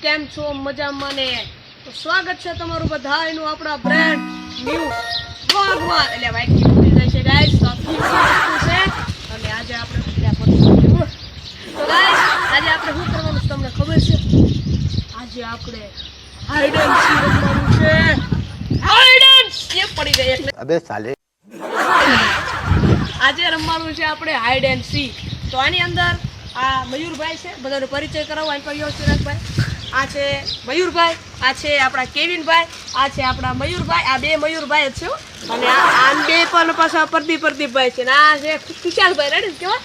કેમ છો મજામાં ને તો સ્વાગત છે તમારું બધાનું આપણા બ્રાન્ડ ન્યુ વ્લોગમાં એટલે વાઈટ કી થઈ છે ગાઈસ તો છે અને આજે આપણે ત્યાં પહોંચ્યા તો ગાઈસ આજે આપણે શું કરવાનું છે તમને ખબર છે આજે આપણે હાઈડ એન્ડ સી રમવાનું છે હાઈડ એન્ડ સી પડી ગઈ એટલે અબે સાલે આજે રમવાનું છે આપણે હાઈડ એન્ડ સી તો આની અંદર આ મયુરભાઈ છે બધાનો પરિચય કરાવો આની પર ચિરાગભાઈ આ છે મયુરભાઈ આ છે આપણા કેવિનભાઈ આ છે આપણા મયુરભાઈ આ બે મયુરભાઈ જ છે અને આ બે પણ પાછા પ્રદીપભાઈ છે ને આ છે કુશાલભાઈ રેડી કેવા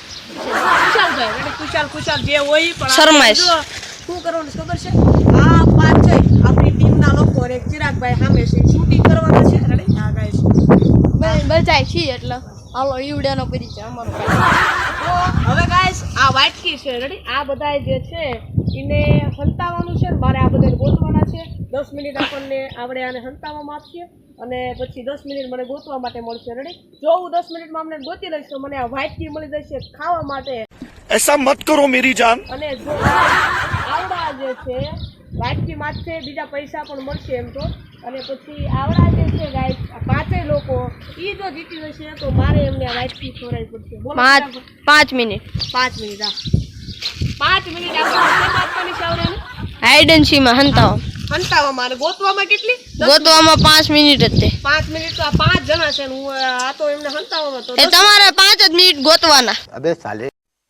કુશાલભાઈ રેડી કુશાલ જે હોય પણ શરમાઈશ શું કરવાનું ખબર છે આ પાંચ છે આપણી ટીમના લોકો અને ચિરાગભાઈ સામે છે શૂટિંગ કરવાના છે રેડી હા ગાઈસ બચાય છે એટલે હાલો ઈવડાનો પરિચય અમારો તો હવે ગાઈસ આ વ્હાઈટ કી છે રેડી આ બધા જે છે એને હંતાવવાનું છે મારે આ બધાને ગોતવાના છે 10 મિનિટ આપણને આપણે આને હંતાવવામાં આપશે અને પછી 10 મિનિટ મને ગોતવા માટે મળશે રેડી જો હું 10 મિનિટમાં અમને ગોતી લઈશ તો મને આ વ્હાઈટ કી મળી જશે ખાવા માટે ऐसा मत करो मेरी जान અને જો આવડા જે છે વ્હાઈટ કી માટે બીજા પૈસા પણ મળશે એમ તો અને પછી આવડા જે છે ગાઈસ આ પાંચેય લોકો ઈ જો જીતી જશે તો મારે એમને આ વ્હાઈટ કી ખવડાવવી પડશે બોલો 5 મિનિટ 5 મિનિટ હા 5 મિનિટ આપણે આપવાની છે આવડે હાઈડ એન્ડ સી માં હંતાવામાં અને ગોતવામાં કેટલી ગોતવામાં 5 મિનિટ જ તે 5 મિનિટ તો આ 5 જણા છે ને હું આ તો એમને હંતાવામાં તો એ તમારે 5 જ મિનિટ ગોતવાના अबे साले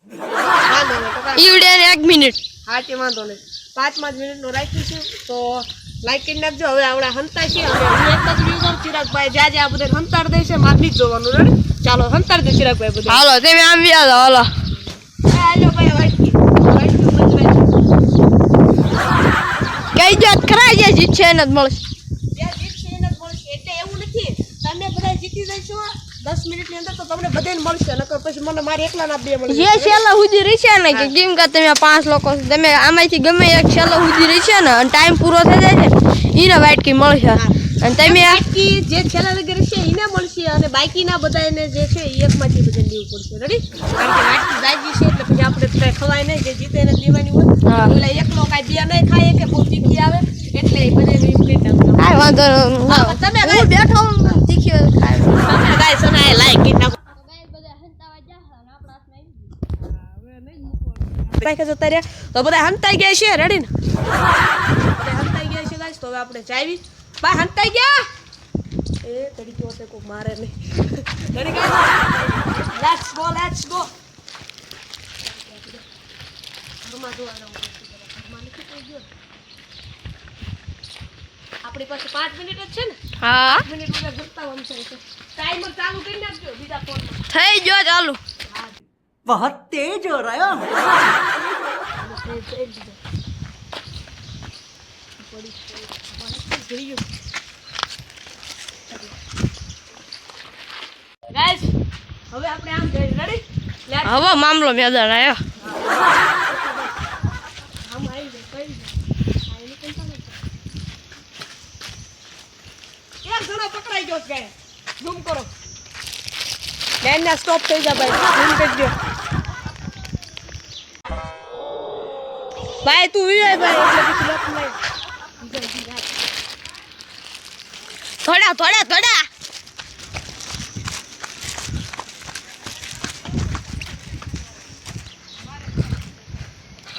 વાંધો નહીં તો કાંઈ ઈવડાને 1 મિનિટ હા તે વાંધો નહીં 5 મિનિટનો રાખીશું તો લાઈક કરી નાખજો હવે આવડા હંતા છે અને હું એક જ વ્યૂ ચિરાગભાઈ જ્યાં આ બધા હંતાડ દે છે મારે નહીં જોવાનું રેડી ચાલો હંતાડ દે ચિરાગભાઈ બધું હાલો તમે આમ વ્યા હાલો હાલો ભાઈ વાઈટ કઈ જાત ખરા જે જીતશે એને જ મળશે એટલે એવું નથી તમે બધા જીતી જઈશો 10 મિનિટની અંદર તો તમને બધાને મળશે નકર પછી મને મારે એકલાના બે મળશે જે છેલ્લા સુધી રહેશે ને કે કેમ કે તમે 5 લોકો છો, તમે આમાંથી ગમે એક છેલ્લા સુધી રહેશે ને અને ટાઈમ પૂરો થઈ જાય છે એને વાઈટ કી મળશે અને તમે બાકી જે છેલ્લા લગી રહેશે એને મળશે અને બાકીના બધાને જે છે એ એકમાંથી બધાને લેવું પડશે રેડી કારણ કે વાટકી દાગી છે એટલે પછી આપણે કઈ ખવાય નહીં જે જીતે એને દેવાની હોય એટલે એકલો કાંઈ બે નહીં ખાય કે બહુ તીખી આવે એટલે એ બધાને એમ કહી નાખો કાંઈ વાંધો તમે હું બેઠો હું તીખી ખાય તમે ગાઈસ અને આ લાઈક કરી નાખો તો બધા હંતાઈ ગયા છે રેડી ને બધા હંતાઈ ગયા છે ગાઈસ તો હવે આપણે ચાવી ભાઈ હંતાઈ ગયા એ તડી ગયો છે કોઈ મારે નહીં રેડી ગાઈસ લેટ્સ ગો ઘરમાં જોવાનું આપણી પાસે 5 મિનિટ જ છે ને હા 5 મિનિટ બધા ઘરતા વમશે છે ટાઈમર ચાલુ કરી નાખજો બીજા ફોનમાં થઈ ગયો ચાલુ बहुत तेज हो रहा है ગાઈસ હવે આપણે આમ જઈ રેડી હવે મામલો મેદાન આવ્યો આમ આવી જાય કઈ એક જણો પકડાઈ ગયો છે ગાય ઝૂમ કરો લાઈન સ્ટોપ થઈ જા ભાઈ ઝૂમ કરી દો ભાઈ તું વિજય ભાઈ એટલે પછી લપ નહીં થોડા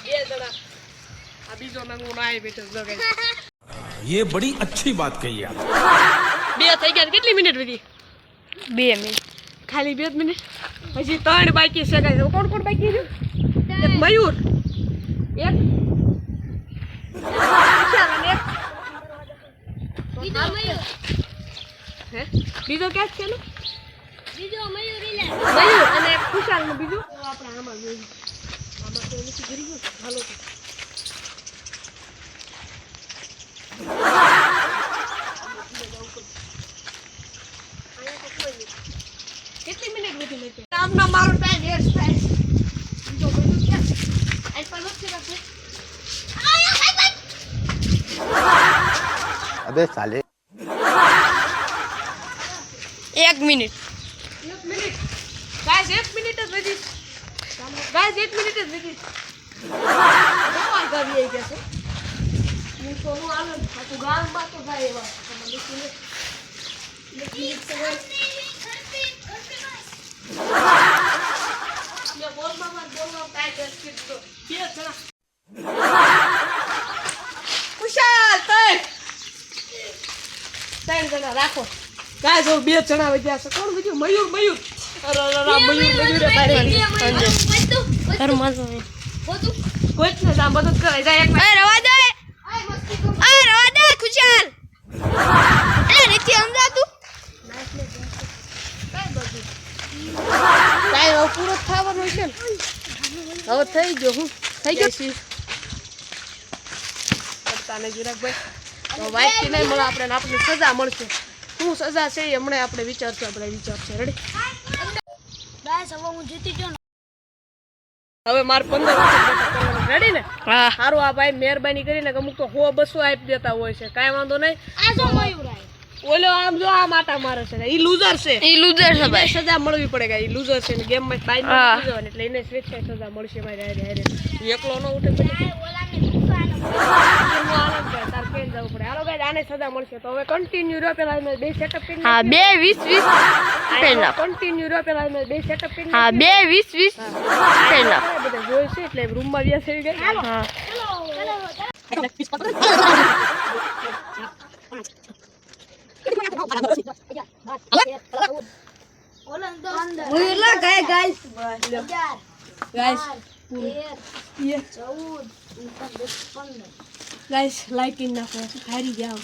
બે જણા આ બીજો નંગો ના આવી બેઠો જો ગાઈસ ये बड़ी अच्छी बात कही आप બે થઈ ગયા કેટલી મિનિટ વધી 2 મિનિટ ખાલી 2 મિનિટ હજી 3 બાકી છે ગાઈસ કોણ બાકી છે એક મયુર એક કુશાલ અને એક બીજો મયુર હે બીજો ક્યાં છે ને બીજો મયુર અને કુશાલ નું બીજું આપણે આમાં જોઈએ આમાં તો નથી ગરી ગયું હાલો તો કેટલી મિનિટ વધી લેતે આમનો મારો ટાઈમ વેસ્ટ થાય બીજો બધું ક્યાં આઈ પર નથી રાખે अबे साले 1 મિનિટ ગાઈસ 1 મિનિટ જ વધી ગાઈસ 1 મિનિટ જ વધી બહુ આગળ આવી ગયા છે તો નું આનંદ આખું ગામમાં તો થાય એવા તમે લીધી ખુશાલ ત્રણ જણા રાખો કાંઈ જો 2 જણા વધ્યા છે કોણ વધ્યું મયુર અરે કોઈ જ નથી આમ બધું જ કરાય જાય એક રવા દે ખુશાલ નથી સમજાતું કાંઈ હવે પૂરો જ થવાનો છે ને હવે થઈ ગયો થઈ ગયો કરતા ને જરાકભાઈ તો વાઈટથી નહીં મળે આપણે આપણી સજા મળશે શું સજા છે એ હમણાં આપણે વિચારશે રેડી હવે મારે 15 રેડી ને હા સારું આ ભાઈ મહેરબાની કરીને અમુક તો 100 200 આપી દેતા હોય છે કાંઈ વાંધો નહીં ઓલો આમ જો આ માટા મારે છે ઈ લૂઝર છે ઈ લૂઝર છે ભાઈ સજા મળવી પડે કે ઈ લૂઝર છે ને ગેમ માં બાઈ ન જવાની એટલે એને સ્વેચ્છાએ સજા મળશે ભાઈ હારે એકલો ન ઉઠે પછી તાર કેમ જવું પડે હાલો ગાઈસ આને સજા મળશે તો હવે કન્ટિન્યુ રહ્યો પેલા બે સેટઅપ કરી હા 2 20 પહેલા કન્ટિન્યુ રહ્યો પેલા બે સેટઅપ કરી હા 2 20 પહેલા બધા જોઈ છે એટલે રૂમ માં વ્યાસ થઈ ગઈ હા ગાઈસ લાઈક ઇન નાખો હારી જાવ